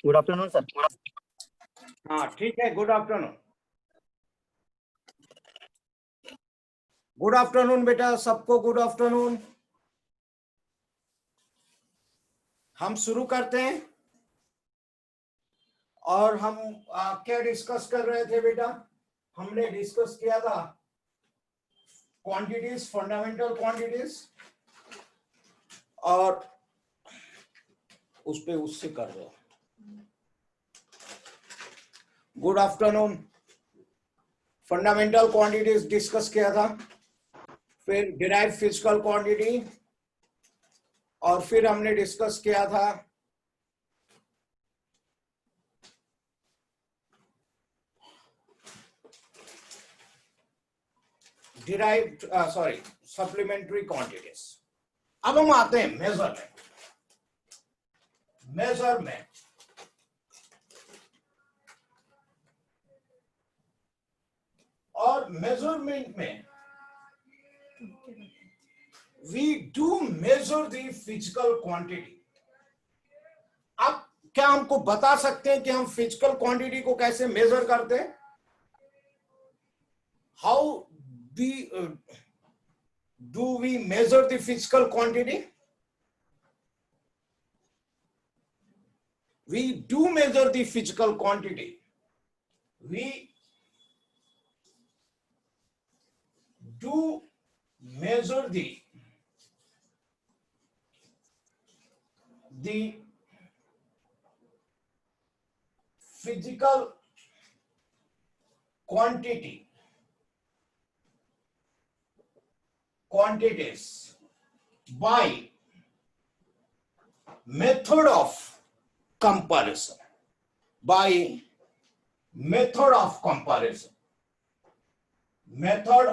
Good afternoon sir. हाँ ठीक है, गुड आफ्टरनून। गुड आफ्टरनून बेटा, सबको गुड आफ्टरनून। हम शुरू करते हैं। और हम क्या डिस्कस कर रहे थे बेटा? हमने डिस्कस किया था क्वांटिटीज, फंडामेंटल क्वांटिटीज, और उस पे उससे कर दो। Good afternoon. Fundamental quantities discuss किया था, फिर डिराइव फिजिकल क्वांटिटी, और फिर हमने डिस्कस किया था डिराइव्ड सप्लीमेंट्री क्वांटिटीज। अब हम आते हैं मेजरमेंट। और मेजरमेंट में we do measure the physical quantity. अब क्या हमको बता सकते हैं कि हम फिजिकल क्वांटिटी को कैसे मेजर करते हैं? How do we measure the physical quantity? We do measure the physical quantity. We do measure the physical quantities by method of comparison. Method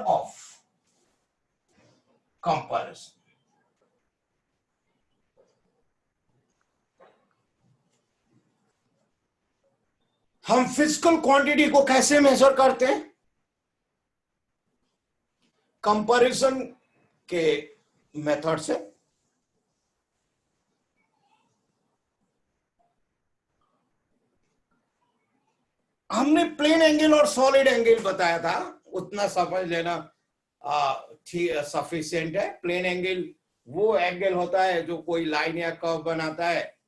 of comparison. हम फिजिकल क्वांटिटी को कैसे major करते हैं? Comparison के method से। हमने plane angle और solid angle बताया था, उतना समझ लेना सफिशिएंट है। प्लेन एंगल वो एंगल होता है जो कोई लाइन या कर्व बनाता है,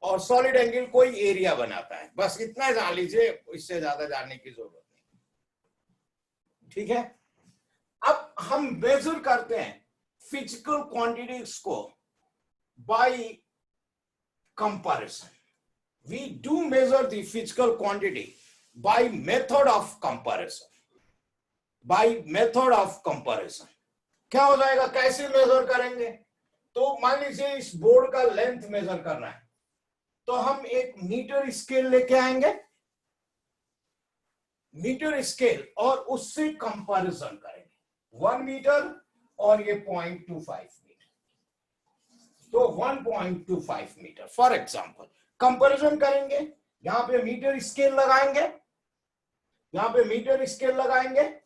और सॉलिड एंगल कोई एरिया बनाता है। बस इतना जान लीजिए, इससे ज्यादा जानने की जरूरत नहीं। ठीक है, अब हम मेजर करते हैं फिजिकल क्वांटिटीज को by comparison. We do measure the physical quantity by method of comparison. क्या हो जाएगा? कैसे मेजर करेंगे? तो मान लीजिए इस बोर्ड का लेंथ मेजर करना है, तो हम एक मीटर स्केल लेके आएंगे, मीटर स्केल, और उससे कंपैरिजन करेंगे 1 मीटर और ये 0.25 मीटर। तो 1.25 मीटर फॉर एग्जांपल कंपैरिजन करेंगे। यहां पे मीटर स्केल लगाएंगे,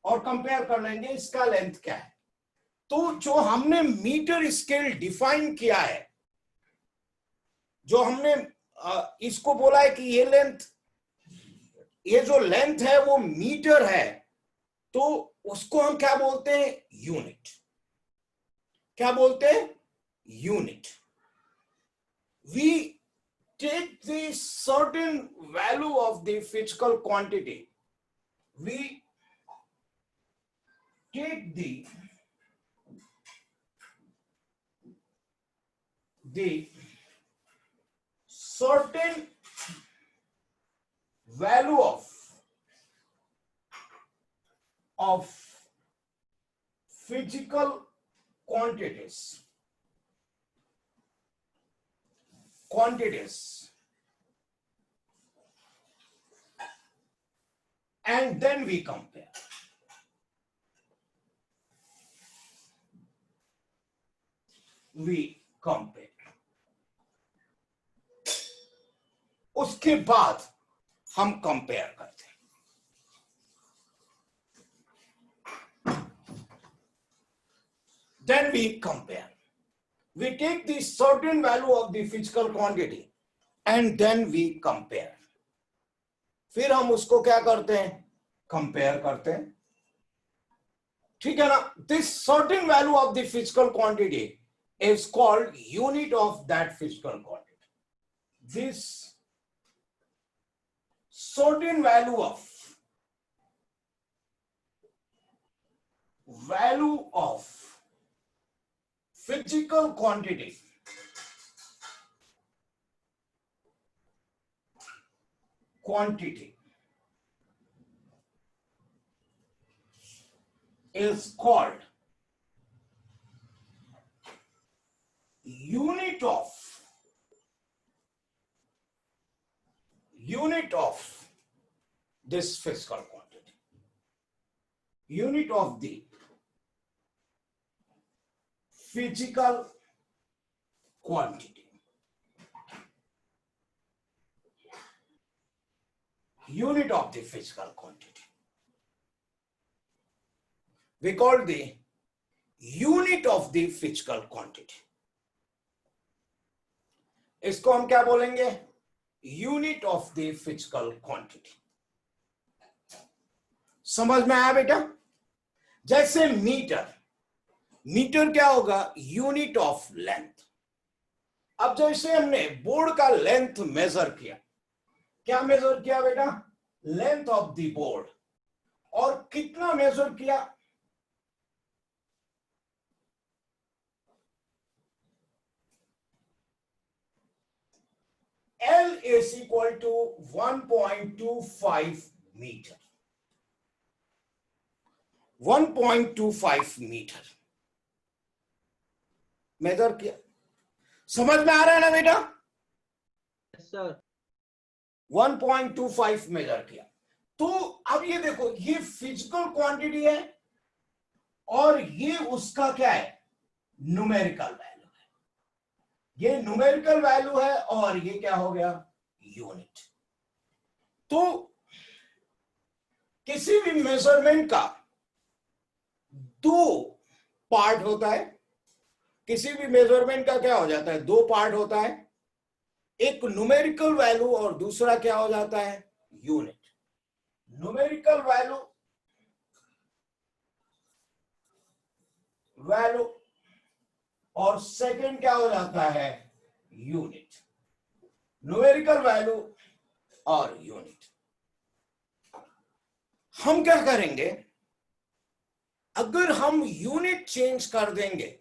और कंपेयर कर लेंगे इसका लेंथ क्या है। तो जो हमने मीटर स्केल डिफाइन किया है, जो हमने इसको बोला है कि ये जो लेंथ है वो मीटर है, तो उसको हम क्या बोलते हैं? यूनिट। क्या बोलते हैं? Unit. We take the certain value of the physical quantity, we take the certain value of physical quantities and then we compare. उसके बाद हम कंपेयर करते हैं। Then we compare. We take the certain value of the physical quantity and then we compare, फिर हम उसको क्या करते हैं, कंपेयर करते हैं, ठीक है ना। This certain value of the physical quantity is called unit of that physical quantity. This certain value of physical quantity is called unit of this physical quantity, unit of the physical quantity, unit of the physical quantity. We call the unit of the physical quantity. इसको हम क्या बोलेंगे, unit of the physical quantity. समझ में आया बेटा? जैसे metre, metre क्या होगा, यूनिट ऑफ लेंथ। अब जैसे हमने बोर्ड का लेंथ मेजर किया, क्या मेजर किया बेटा, लेंथ ऑफ द बोर्ड, और कितना मेजर किया, L is equal to 1.25 metre, 1.25 metre measure किया। समझ में आ रहा है ना बेटा? सर 1.25 मेजर किया। तो अब ये देखो, ये फिजिकल क्वांटिटी है और ये उसका क्या है, न्यूमेरिकल वैल्यू है। ये न्यूमेरिकल वैल्यू है और ये क्या हो गया, यूनिट। तो किसी भी मेजरमेंट का दो पार्ट होता है, किसी भी मेजरमेंट का क्या हो जाता है, दो पार्ट होता है, एक न्यूमेरिकल वैल्यू और दूसरा क्या हो जाता है, यूनिट। न्यूमेरिकल वैल्यू और सेकंड क्या हो जाता है, यूनिट। न्यूमेरिकल वैल्यू और यूनिट। हम क्या करेंगे, अगर हम यूनिट चेंज कर देंगे,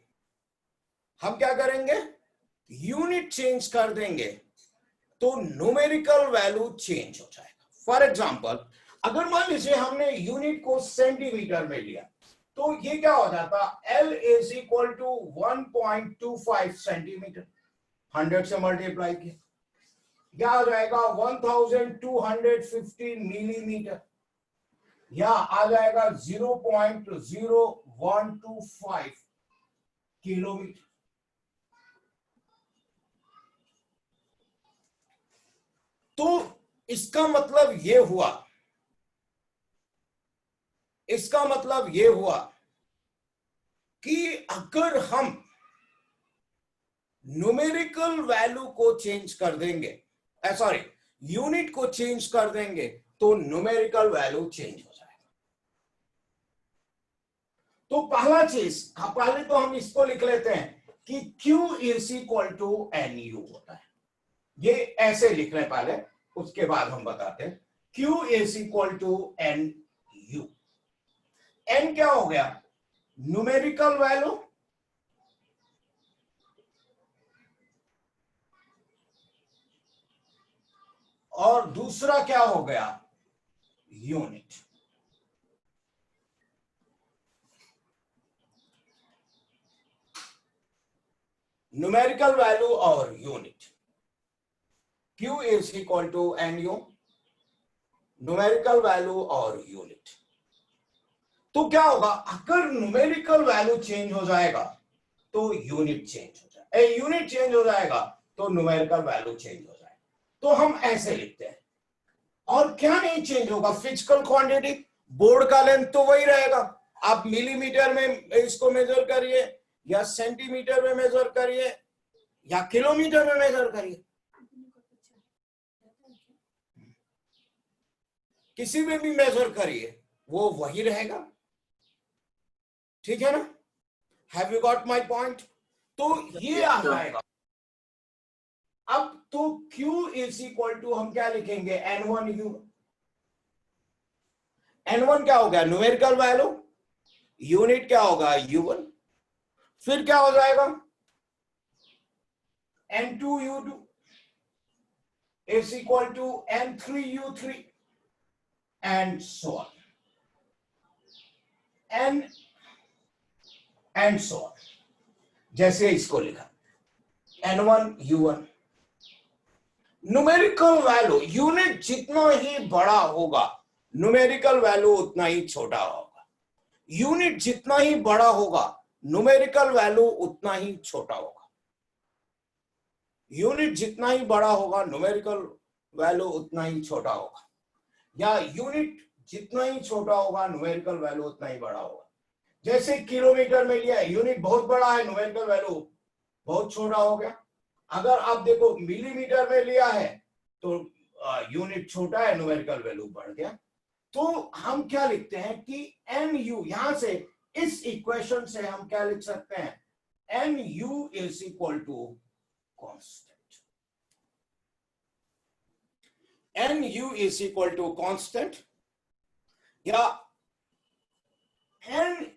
हम क्या करेंगे, यूनिट चेंज कर देंगे तो न्यूमेरिकल वैल्यू चेंज हो जाएगा। फॉर एग्जांपल, अगर मान लीजिए हमने यूनिट को सेंटीमीटर में लिया, तो ये क्या हो जाता, L is equal to 1.25 centimetre, 100 से मल्टीप्लाई किया, क्या आ जाएगा 1250 मिलीमीटर, या आ जाएगा 0.0125 किलोमीटर। तो इसका मतलब ये हुआ कि अगर हम न्यूमेरिकल वैल्यू को चेंज कर देंगे, सॉरी यूनिट को चेंज कर देंगे, तो न्यूमेरिकल वैल्यू चेंज हो जाएगा। तो पहला चीज, पहले तो हम इसको लिख लेते हैं कि Q is equal to NU होता है। ये ऐसे लिख रहे पहले, उसके बाद हम बताते हैं। Q is equal to NU। N क्या हो गया, न्यूमेरिकल वैल्यू, और दूसरा क्या हो गया, यूनिट। न्यूमेरिकल वैल्यू और unit. Q is equal to NU, numerical value और यूनिट। तो क्या होगा, अगर न्यूमेरिकल वैल्यू चेंज हो जाएगा तो यूनिट चेंज हो जाएगा, यूनिट चेंज हो जाएगा तो न्यूमेरिकल वैल्यू चेंज हो जाएगा। तो हम ऐसे लिखते हैं। और क्या नहीं चेंज होगा, फिजिकल क्वांटिटी, बोर्ड का लेंथ तो वही रहेगा। आप मिलीमीटर में इसको मेजर करिए, या सेंटीमीटर में मेजर करिए, या किलोमीटर में मेजर करिए, किसी में भी मेजर करिए वो वही रहेगा, ठीक है ना? Have you got my point? तो ये Yes, आ sir. जाएगा। अब तो Q इज इक्वल टू हम क्या लिखेंगे, N1U। N1 क्या हो गया, न्यूमेरिकल वैल्यू, यूनिट क्या होगा, U1, फिर क्या हो जाएगा, N2U2 is equal to N3U3 and so on, and so on। जैसे इसको लिखा N1U1, न्यूमेरिकल वैल्यू, यूनिट जितना ही बड़ा होगा न्यूमेरिकल वैल्यू उतना ही छोटा होगा, यूनिट जितना ही बड़ा होगा न्यूमेरिकल वैल्यू उतना ही छोटा होगा, यूनिट जितना ही बड़ा होगा न्यूमेरिकल वैल्यू उतना ही छोटा होगा, या यूनिट जितना ही छोटा होगा न्यूमेरिकल वैल्यू उतना ही बड़ा होगा। जैसे किलोमीटर में लिया है, यूनिट बहुत बड़ा है, न्यूमेरिकल वैल्यू बहुत छोटा हो गया। अगर आप देखो मिलीमीटर में लिया है तो यूनिट छोटा है, न्यूमेरिकल वैल्यू बढ़ गया। तो हम क्या लिखते हैं कि एन यू, यहां से इस इक्वेशन से हम क्या लिख सकते हैं, N U is equal to constant, N U is equal to constant, या N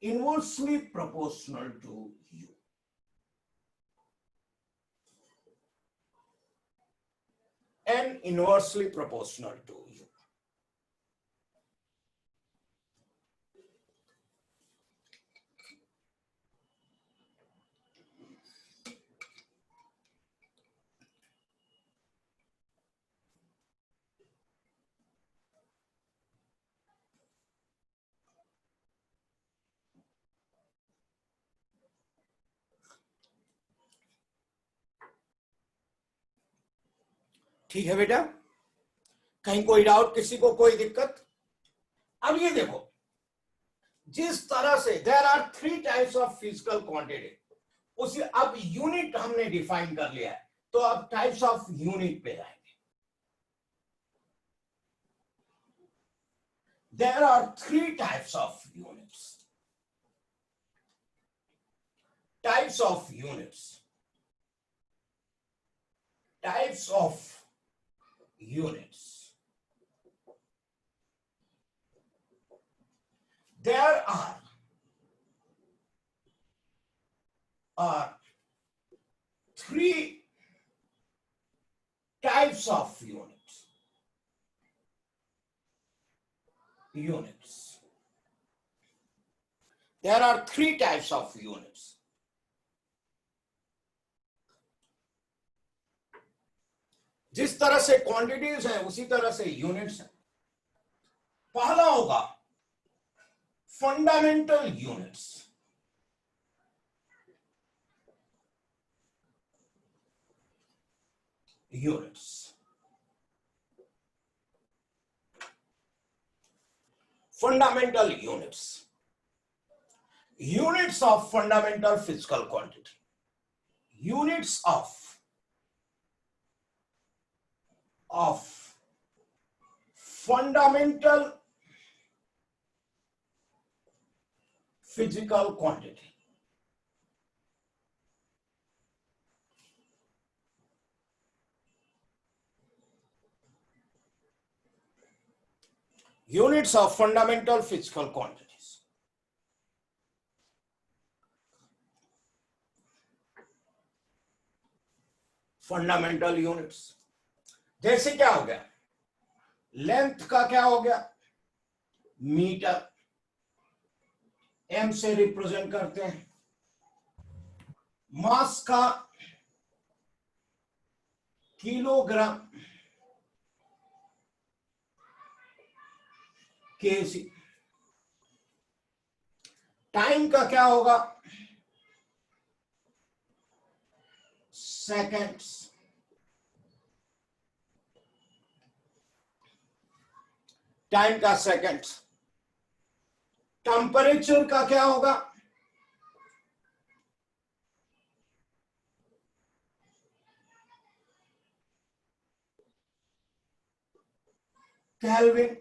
inversely proportional to U, N inversely proportional to U. ठीक है बेटा, कहीं कोई डाउट, किसी को कोई दिक्कत? अब ये देखो, जिस तरह से there are 3 types of physical quantity, उसी अब यूनिट हमने डिफाइन कर लिया है, तो अब टाइप्स ऑफ यूनिट पे आएंगे। There are 3 types of units, types of units, types of units. There are 3 types of units. There are 3 types of units. जिस तरह से क्वांटिटीज हैं उसी तरह से यूनिट्स हैं। पहला होगा fundamental units, fundamental units of fundamental physical quantity, units of fundamental physical quantity, units of fundamental physical quantities। Fundamental units जैसे क्या हो गया, लेंथ का क्या हो गया, मीटर, एम से रिप्रेजेंट करते हैं। मास का किलोग्राम, केजी। टाइम का क्या होगा, सेकेंड्स। टाइम का सेकेंड्स। टेम्परेचर का क्या होगा, केल्विन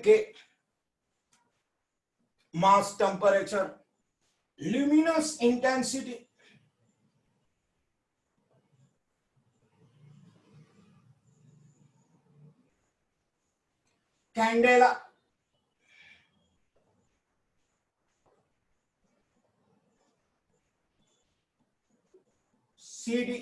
के मास temperature, luminous intensity, candela, CD,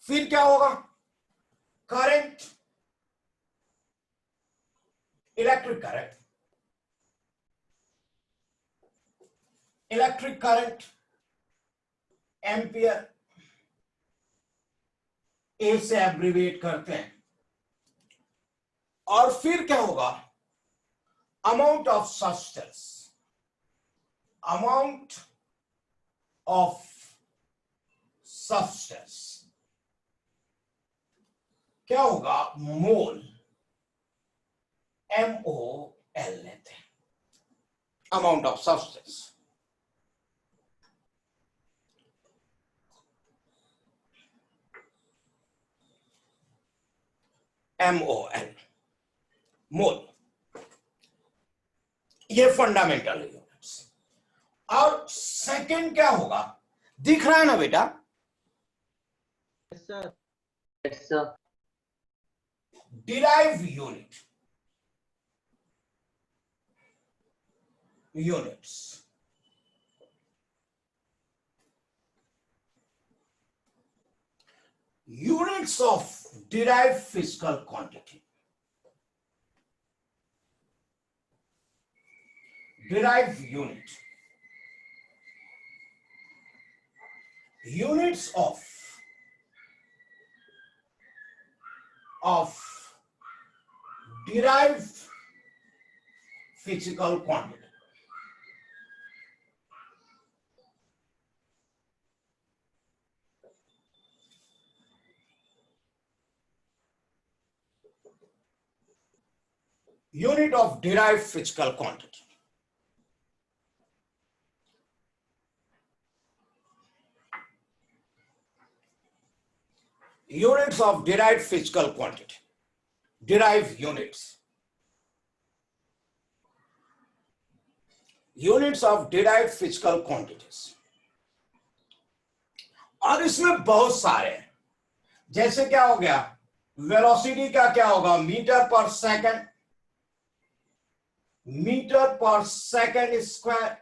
फिर क्या होगा? करंट, इलेक्ट्रिक करंट, एम्पियर, ए से एब्रीविएट करते हैं। और फिर क्या होगा? Amount of substance, amount of substance क्या होगा? मोल, MOL लेते हैं, अमाउंट ऑफ सब्सटेंस। MOL, मोल, ये फंडामेंटल यूनिट्स। और सेकंड क्या होगा? दिख रहा है ना बेटा? Yes, sir. Yes, sir. Derive units, units of derived physical quantity, derived unit, units of derived physical quantity, unit of derived physical quantity, units of derived physical quantity, derived units of derived physical quantities। और इसमें बहुत सारे हैं, जैसे क्या हो गया? Velocity का क्या होगा? मीटर पर सेकंड, मीटर पर सेकंड स्क्वायर।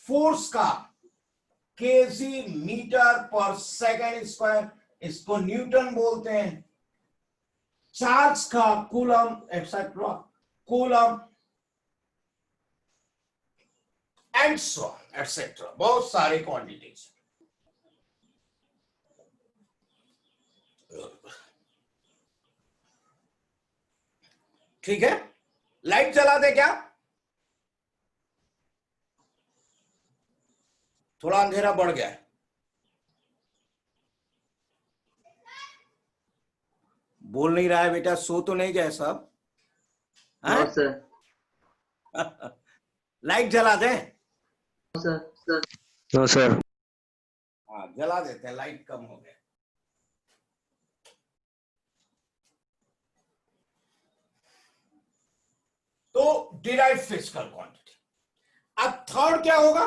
फोर्स का केजी मीटर पर सेकंड स्क्वायर, इसको न्यूटन बोलते हैं। चार्ज का coulomb etcetera, coulomb and so on etcetera, बहुत सारी क्वांटिटीज। ठीक है, लाइट जला दे क्या? थोड़ा अंधेरा बढ़ गया है। बोल नहीं रहा है बेटा, सो तो नहीं गए सब? No, sir. लाइट जला दे? No, sir. Sir. No sir. हाँ, जला देते हैं, लाइट कम हो गया। तो डिराइव फिजिकल क्वांटिटी। अब थर्ड क्या होगा?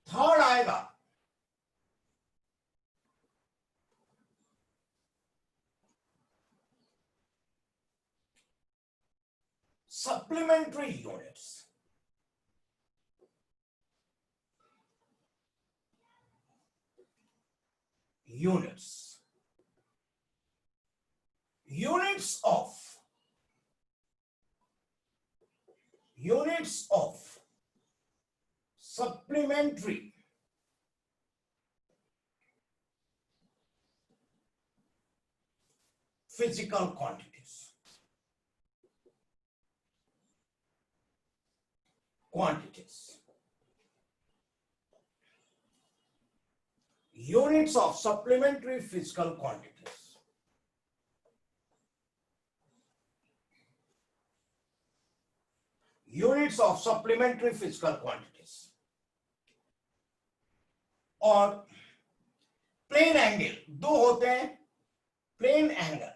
थर्ड आएगा supplementary units, units of units of supplementary physical quantities. Units of supplementary physical quantities. Units of supplementary physical quantities. और प्लेन एंगल दो होते हैं. प्लेन एंगल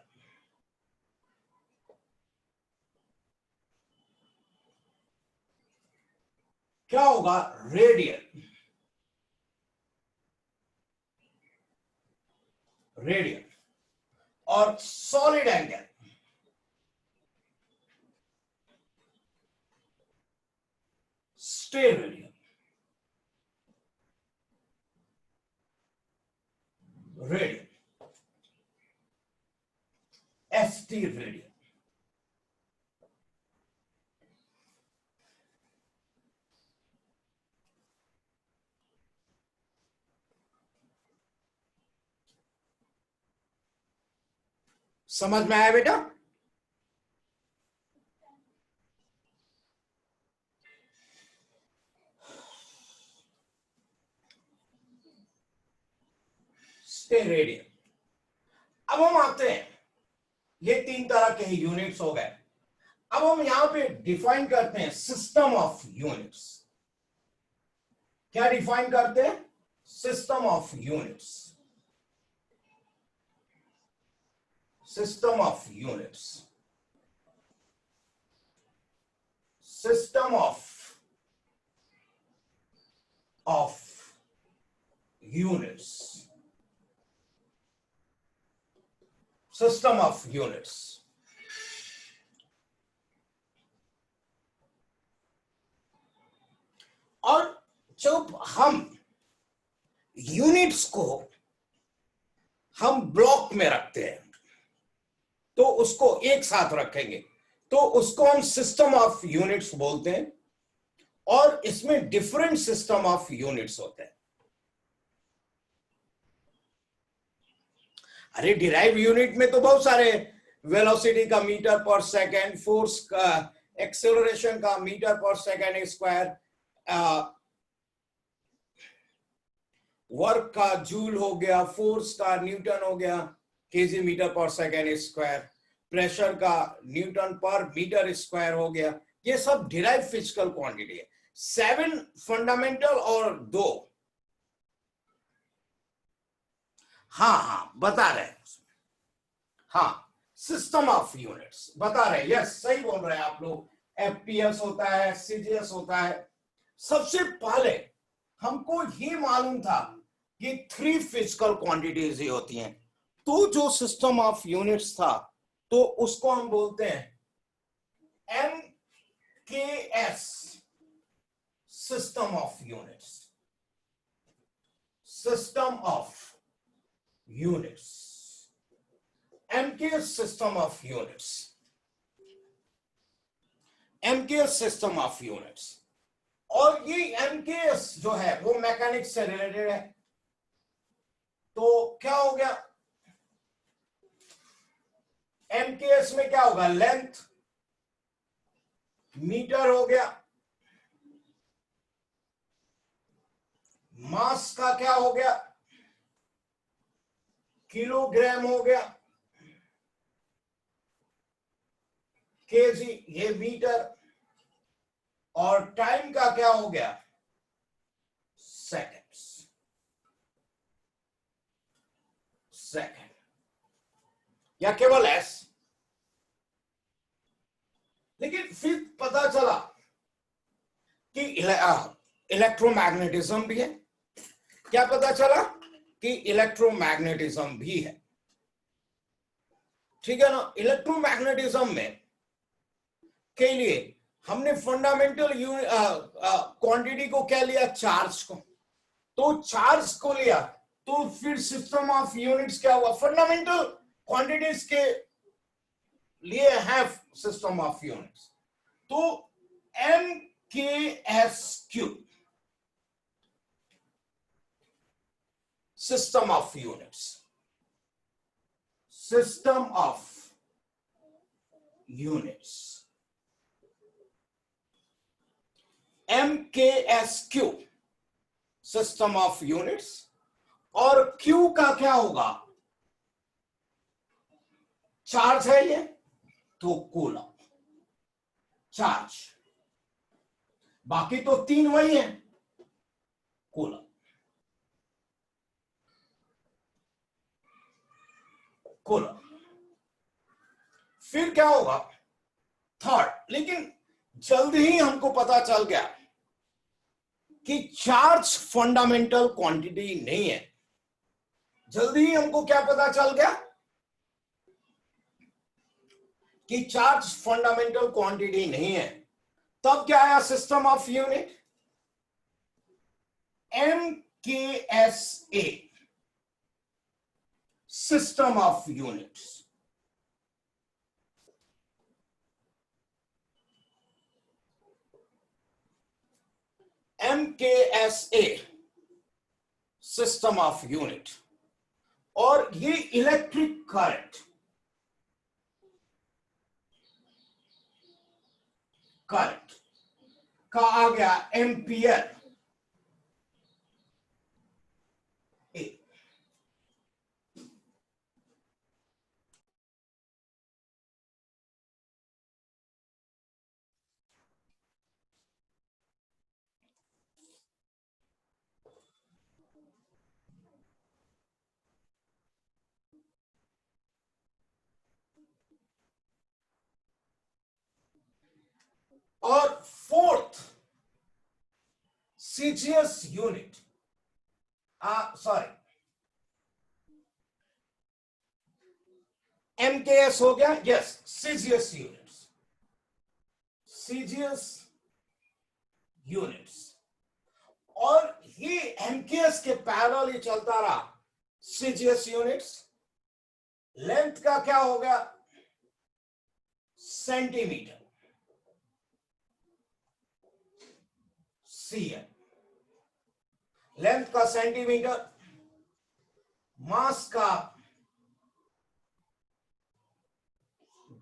क्या होगा? रेडियल. और solid angle steradian. Radial. ST radial. समझ में आया बेटा? स्टेरेडियल. अब हम आते हैं, ये तीन तरह के यूनिट्स हो गए. अब हम यहां पे डिफाइन करते हैं सिस्टम ऑफ यूनिट्स. क्या डिफाइन करते हैं? System of units. System of units. System of units. System of units. और जब हम यूनिट्स को हम ब्लॉक में रखते हैं तो उसको एक साथ रखेंगे तो उसको हम सिस्टम ऑफ यूनिट्स बोलते हैं. और इसमें डिफरेंट सिस्टम ऑफ यूनिट्स होते हैं. अरे डिराइव यूनिट में तो बहुत सारे, वेलोसिटी का मीटर पर सेकेंड, फोर्स का, एक्सेलरेशन का मीटर पर सेकेंड स्क्वायर, वर्क का जूल हो गया, फोर्स का न्यूटन हो गया, केजी मीटर पर सेकेंड स्क्वायर, प्रेशर का न्यूटन पर मीटर स्क्वायर हो गया. ये सब डिराइव फिजिकल क्वांटिटी है. 7 फंडामेंटल और 2 हाँ बता रहे हैं. हाँ, सिस्टम ऑफ यूनिट्स बता रहे हैं. यस, सही बोल रहे हैं आप लोग. एफपीएस होता है, सीजीएस होता है. सबसे पहले हमको ये मालूम था कि 3 फिजिकल क्वांटिटीज ही होती हैं. तो जो सिस्टम ऑफ यूनिट्स था तो उसको हम बोलते हैं MKS, system of units. System of units. MKS system of units. MKS system of units. और ये MKS जो है वो मैकेनिक्स से रिलेटेड है. तो क्या हो गया? MKS में क्या होगा? लेंथ मीटर हो गया. मास का क्या हो गया? किलोग्राम हो गया. केजी, ये मीटर. और टाइम का क्या हो गया? सेकेंड्स. सेकेंड या केवल एस. लेकिन फिर पता चला कि इलेक्ट्रोमैग्नेटिज्म भी है. क्या पता चला? कि इलेक्ट्रोमैग्नेटिज्म भी है. ठीक है ना? इलेक्ट्रोमैग्नेटिज्म में के लिए हमने फंडामेंटल क्वांटिटी को क्या लिया? चार्ज को. तो चार्ज को लिया तो फिर सिस्टम ऑफ यूनिट्स क्या हुआ? फंडामेंटल क्वांटिटीज के लिए है सिस्टम ऑफ यूनिट्स. तो MKSQ, system of units. System of units. MKSQ, system of units. और Q का क्या होगा? चार्ज है ये, तो कूलम चार्ज, बाकी तो तीन वही है, कूलम कूलम। फिर क्या होगा? थर्ड। लेकिन जल्दी ही हमको पता चल गया कि चार्ज फंडामेंटल क्वांटिटी नहीं है। जल्दी ही हमको क्या पता चल गया कि चार्ज फंडामेंटल क्वांटिटी नहीं है। तब क्या आया system of unit? MKSA, system of units. MKSA, system of unit. और ये इलेक्ट्रिक करंट का आ गया एम्पियर ए। और fourth CGS unit, sorry MKS हो गया, yes CGS units, CGS units. और ये एमकेएस के पैरेलल ही चलता रहा सीजीएस यूनिट्स। लेंथ का क्या हो गया? सेंटीमीटर, सीएम, लेंथ का सेंटीमीटर, मास का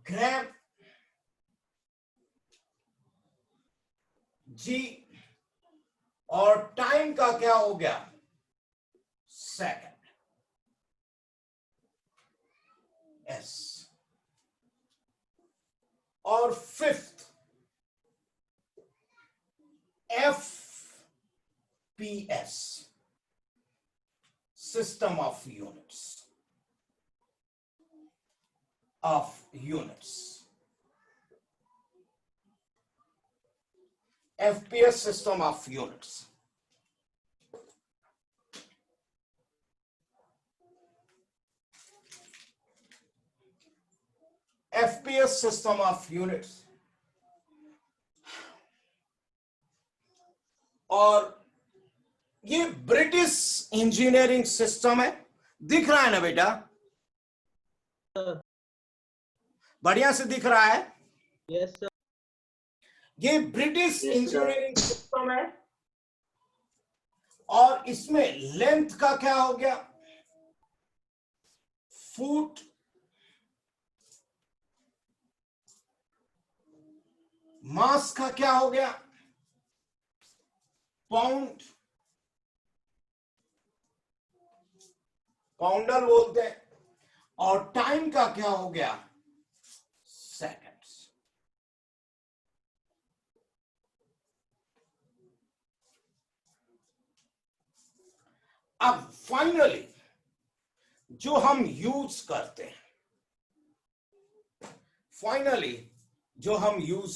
ग्राम, जी, और टाइम का क्या हो गया? Second, S. और fifth FPS, system of units, FPS system of units। FPS system of units। और ये ब्रिटिश इंजीनियरिंग सिस्टम है, दिख रहा है ना बेटा? बढ़िया से दिख रहा है? Yes sir. ये British Yes, sir. Engineering system है। और इसमें लेंथ का क्या हो गया? फुट, मास का क्या हो गया? पाउंड, पाउंडर बोलते हैं। और टाइम का क्या हो गया? सेकंड्स। अब फाइनली जो हम यूज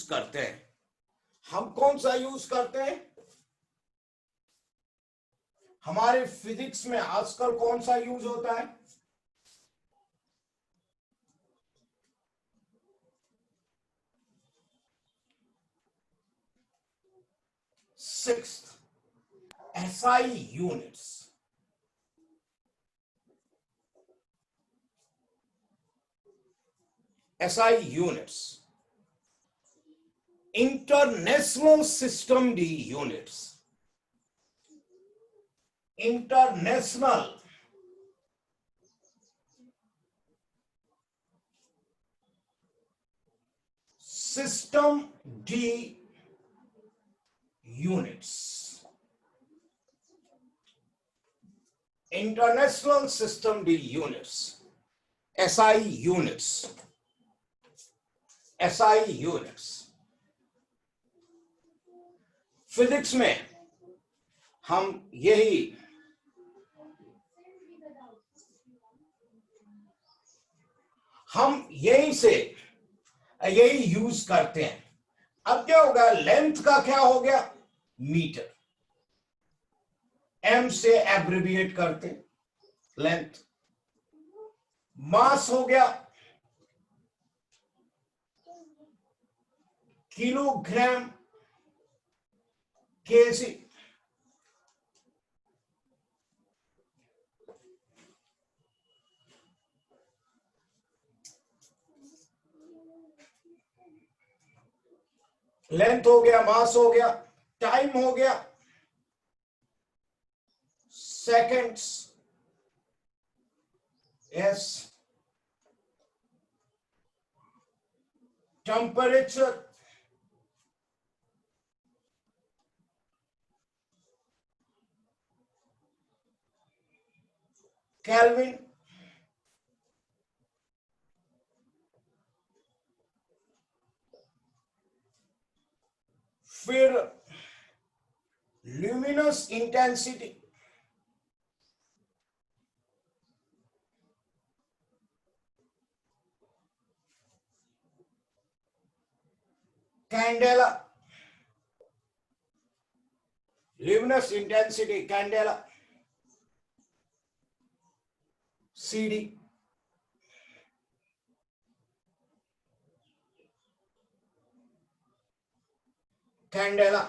करते हैं, हम कौन सा यूज करते हैं? हमारे फिजिक्स में आजकल कौन सा यूज होता है? Sixth, SI units. SI units, International System D units. International System D units. International System D units. SI units. SI units. Physics में हम यही से यही यूज करते हैं. अब क्या होगा, लेंथ का क्या हो गया, मीटर. एम से एब्रिविएट करते लेंथ. मास हो गया किलोग्राम केजी. लेंथ हो गया, मास हो गया, टाइम हो गया सेकेंड्स. यस. Temperature, kelvin. फिर luminous intensity, candela. Luminous intensity candela, CD. Candela.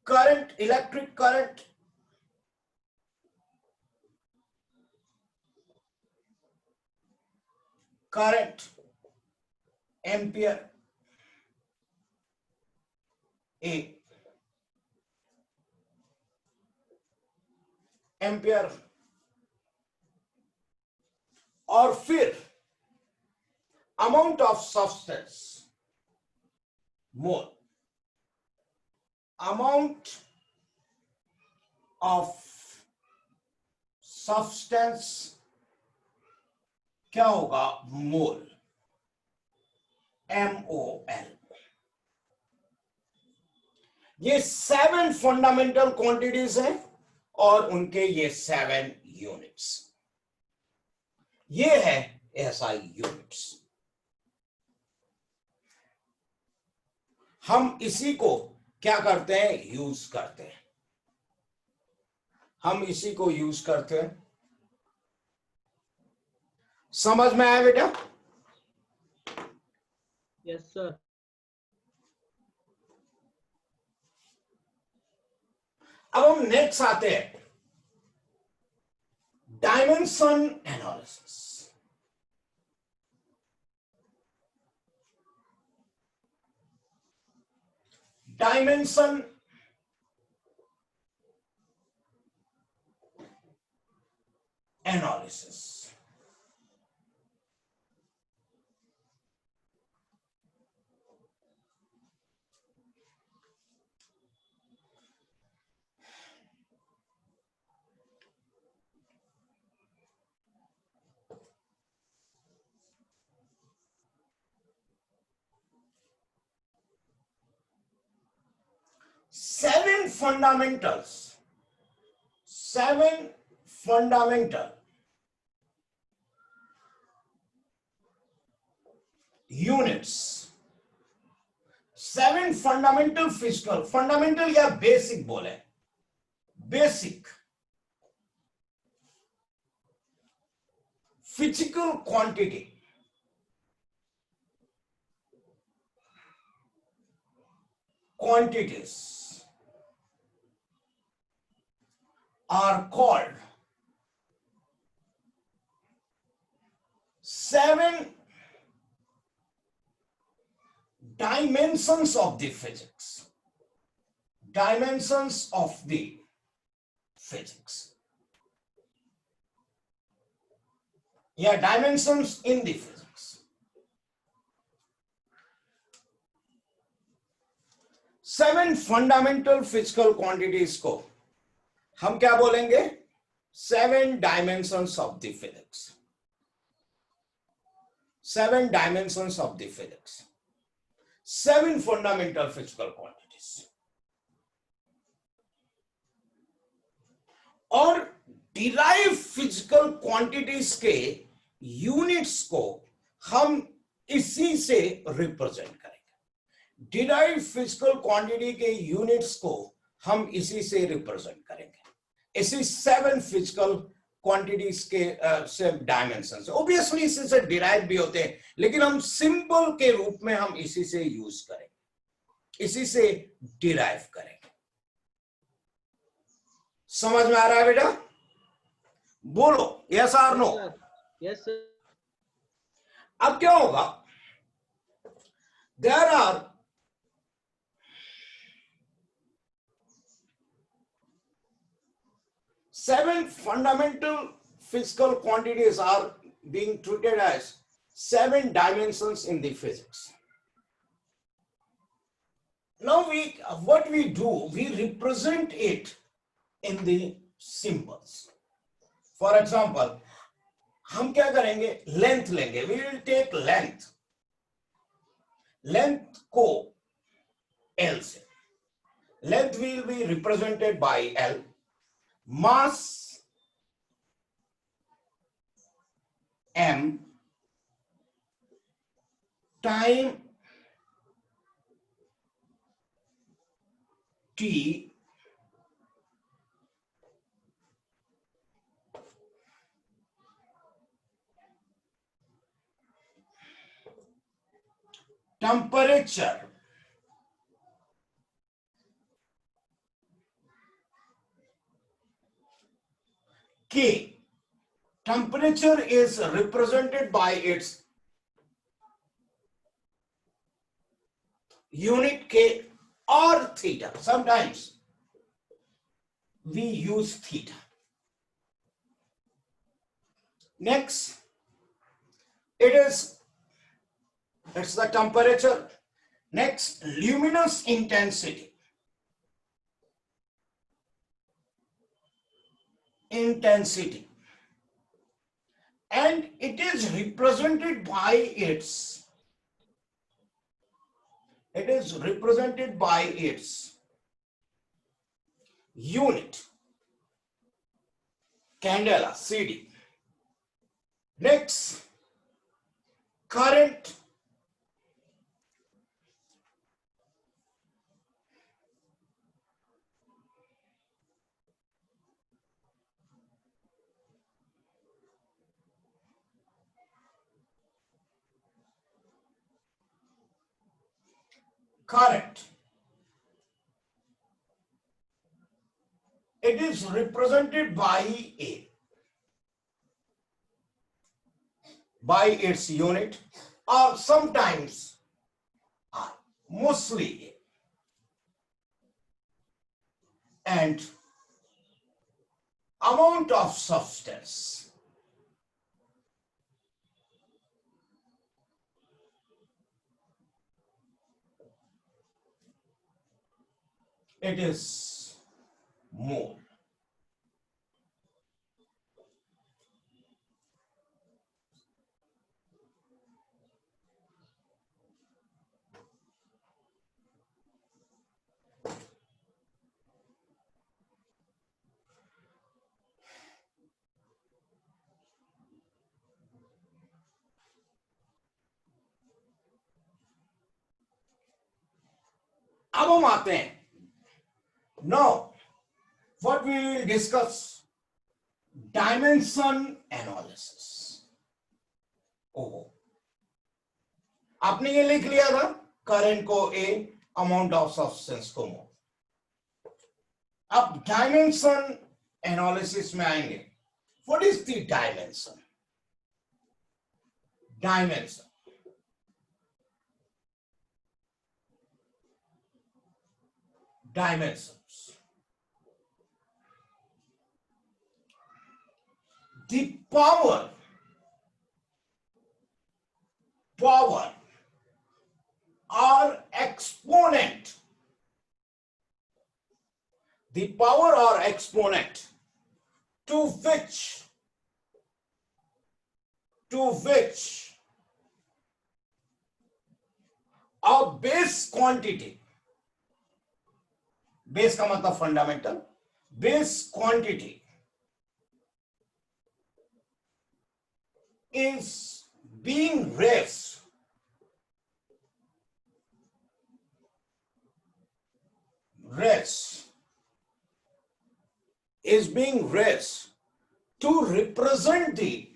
Current, electric current, current ampere. A ampere. और फिर amount of substance, mole. Amount of substance क्या होगा, मोल. MOL. ये 7 फंडामेंटल क्वांटिटीज हैं और उनके ये 7 यूनिट्स. ये है SI यूनिट्स. हम इसी को क्या करते हैं, यूज करते हैं. हम इसी को यूज करते हैं. समझ में आया बेटा? Yes sir. अब हम नेक्स्ट आते हैं, dimension analysis. Dimension analysis. Seven fundamentals, 7 fundamental units, 7 fundamental physical, fundamental या basic बोले, basic physical quantities are called 7 dimensions of the physics. Dimensions of the physics. Yeah, dimensions in the physics. 7 fundamental physical quantities को हम क्या बोलेंगे? 7 dimensions of the physics. 7 dimensions of the physics. 7 fundamental physical quantities. और derive physical quantities के units को हम इसी से रिप्रेजेंट करेंगे. डिराइव फिजिकल क्वांटिटी के यूनिट्स को हम इसी से रिप्रेजेंट करेंगे. इसी 7 फिजिकल क्वांटिटीज के से डायमेंशंस ऑब्वियसली इसी से डिराइव भी होते हैं, लेकिन हम सिंबल के रूप में हम इसी से यूज करेंगे, इसी से डिराइव करेंगे. समझ में आ रहा है बेटा? बोलो यस और नो. Yes sir. अब क्या होगा? There are 7 fundamental physical quantities are being treated as 7 dimensions in the physics. Now what we do, we represent it in the symbols. For example, हम क्या करेंगे? लेंथ लेंगे. We will take length. Length को L से. Length will be represented by L. Mass M. Time T. Temperature K. Temperature is represented by its unit K or theta. Sometimes we use theta. Next, it's the temperature. Next, luminous intensity. Intensity. And it is represented by its unit. Candela, CD. Next, current. Current. It is represented by its unit, or sometimes R, mostly A. And amount of substance. It is mole. अब हम आते हैं. Now, what we will discuss, dimension analysis. ओहो, आपने ये लिख लिया था, करंट को A, अमाउंट ऑफ सब्सटेंस को मोल. अब डायमेंशन एनालिसिस में आएंगे. What is the dimension? Dimension dimensions. The power or exponent, the power or exponent to which a base quantity, base का मतलब fundamental, base quantity is being raised to represent the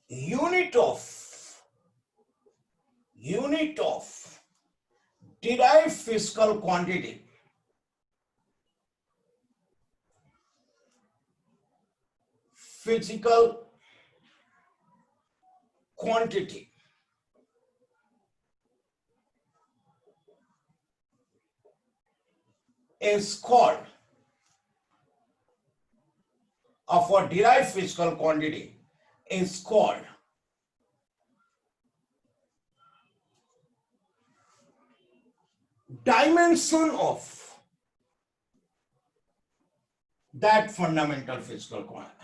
unit of derived physical quantity is called, of a derived physical quantity is called dimension of that fundamental physical quantity,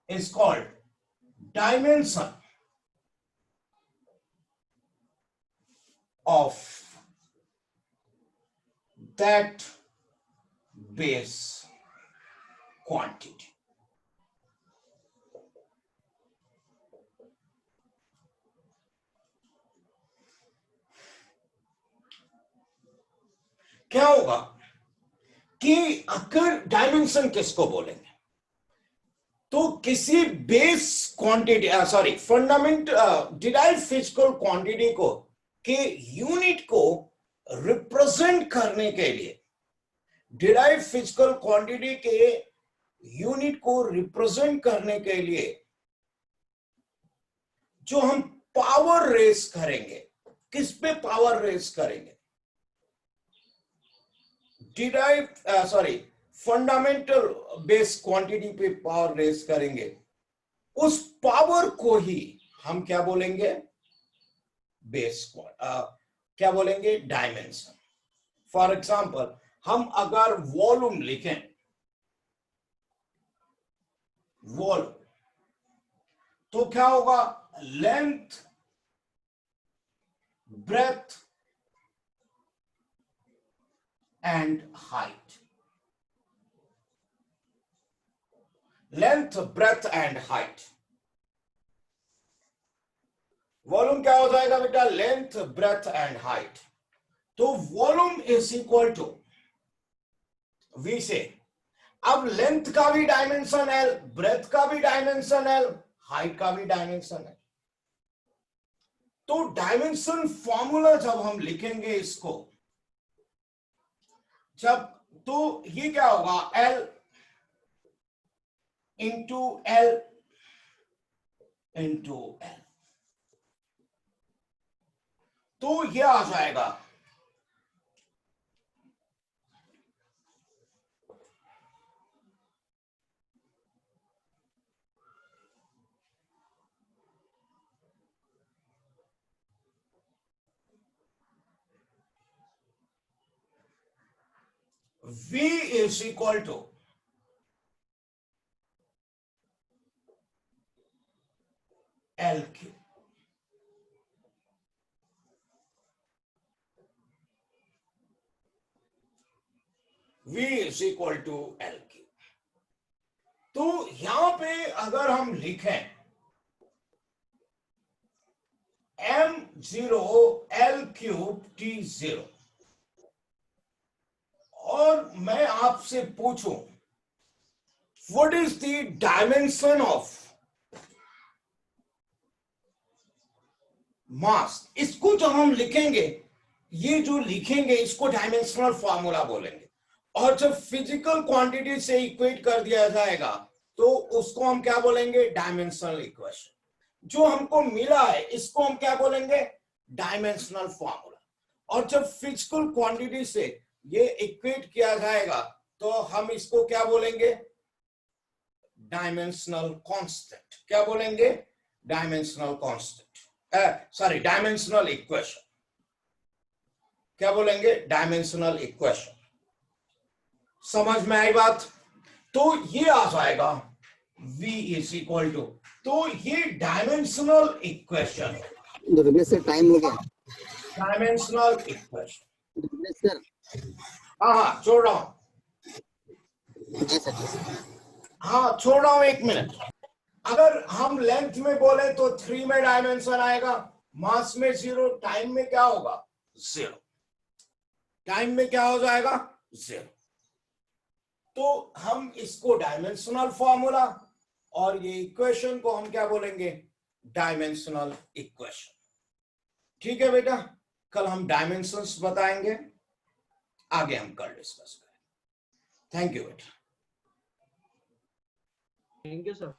is called dimension of that base quantity. क्या होगा कि अगर dimension किसको बोलेंगे तो किसी base quantity, sorry fundament derived physical quantity को के यूनिट को रिप्रेजेंट करने के लिए, डिराइव्ड फिजिकल क्वांटिटी के यूनिट को रिप्रेजेंट करने के लिए जो हम पावर रेस करेंगे, किस पे पावर रेस करेंगे, डिराइव्ड फंडामेंटल बेस क्वांटिटी पे पावर रेस करेंगे, उस पावर को ही हम क्या बोलेंगे, बेस क्या बोलेंगे, डायमेंशन. फॉर एग्जाम्पल हम अगर वॉल्यूम लिखें, वॉल्यूम, तो क्या होगा, length, breadth and height. Length, breadth and height. Volume क्या हो जाएगा बेटा, लेंथ, ब्रेथ एंड हाइट. तो volume is equal to V से, अब लेंथ का भी डायमेंशन एल, ब्रेथ का भी डायमेंशन एल, हाइट का भी डायमेंशन है. तो डायमेंशन फॉर्मूला जब हम लिखेंगे इसको, जब, तो ये क्या होगा, L into L into L. तो ये आ जाएगा V is equal to LQ. V is equal to LQ. तो यहां पे अगर हम लिखें M0 L क्यूब T0 और मैं आपसे पूछूं what is the dimension of mass, इसको जब हम लिखेंगे, ये जो लिखेंगे इसको डायमेंशनल फॉर्मूला बोलेंगे. और जब फिजिकल क्वांटिटी से इक्वेट कर दिया जाएगा तो उसको हम क्या बोलेंगे, डायमेंशनल इक्वेशन. जो हमको मिला है इसको हम क्या बोलेंगे, डायमेंशनल फॉर्मूला। और जब फिजिकल क्वांटिटी से ये इक्वेट किया जाएगा तो हम इसको क्या बोलेंगे, डायमेंशनल कांस्टेंट। क्या बोलेंगे, dimensional constant, sorry dimensional equation. क्या बोलेंगे, डायमेंशनल इक्वेशन। समझ में आई बात? तो ये आ जाएगा v इज इक्वल टू, तो ये डायमेंशनल इक्वेशन, सर टाइम हो गया। Dimensional equation. सर हाँ छोड़ रहा हूं, जी सर जी सर। हाँ छोड़ रहा हूं, 1 मिनट। अगर हम लेंथ में बोले तो 3 में डायमेंशन आएगा, मास में 0, टाइम में क्या होगा, 0। टाइम में क्या हो जाएगा, 0। तो हम इसको डायमेंशनल फॉर्मूला और ये इक्वेशन को हम क्या बोलेंगे, डायमेंशनल इक्वेशन। ठीक है बेटा, कल हम डायमेंशंस बताएंगे, आगे हम कल डिस्कस करेंगे। थैंक यू बेटा। Thank you sir.